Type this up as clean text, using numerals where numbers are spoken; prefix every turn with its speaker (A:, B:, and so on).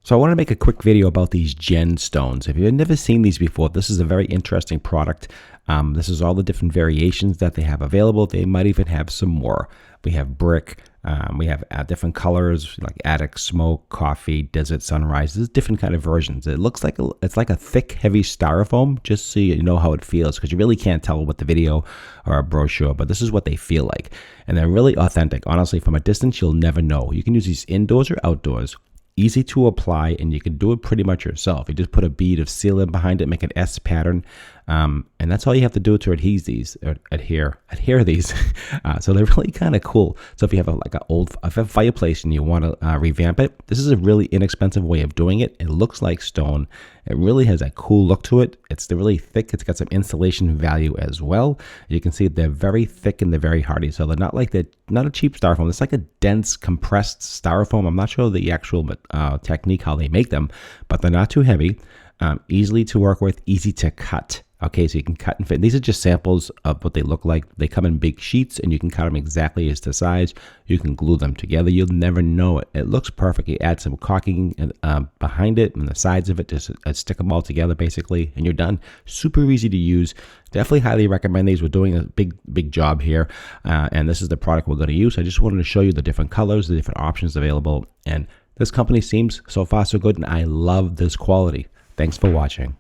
A: So I want to make a quick video about these GenStones. If you've never seen these before, this is a very interesting product. This is all the different variations that they have available. They might even have some more. We have brick, we have different colors like attic, smoke, coffee, desert, sunrise. There's different kind of versions. It looks like it's like a thick, heavy styrofoam, just so you know how it feels, because you really can't tell with the video or a brochure, but this is what they feel like. And they're really authentic. Honestly, from a distance, you'll never know. You can use these indoors or outdoors. Easy to apply, and you can do it pretty much yourself. You just put a bead of sealant behind it, make an S pattern, and that's all you have to do to adhere these. So they're really kind of cool. So if you have a fireplace and you want to revamp it, this is a really inexpensive way of doing it. It looks like stone. It really has a cool look to it. It's really thick. It's got some insulation value as well. You can see they're very thick and they're very hardy. So they're not a cheap styrofoam. It's like a dense compressed styrofoam. I'm not sure the actual technique how they make them, but they're not too heavy. Easily to work with, easy to cut. Okay, so you can cut and fit. These are just samples of what they look like. They come in big sheets, and you can cut them exactly as to size. You can glue them together. You'll never know it. It looks perfect. You add some caulking behind it and the sides of it, just stick them all together basically, and you're done. Super easy to use. Definitely highly recommend these. We're doing a big job here, and this is the product we're going to use. I just wanted to show you the different colors, the different options available, and this company seems so far so good, and I love this quality. Thanks for watching.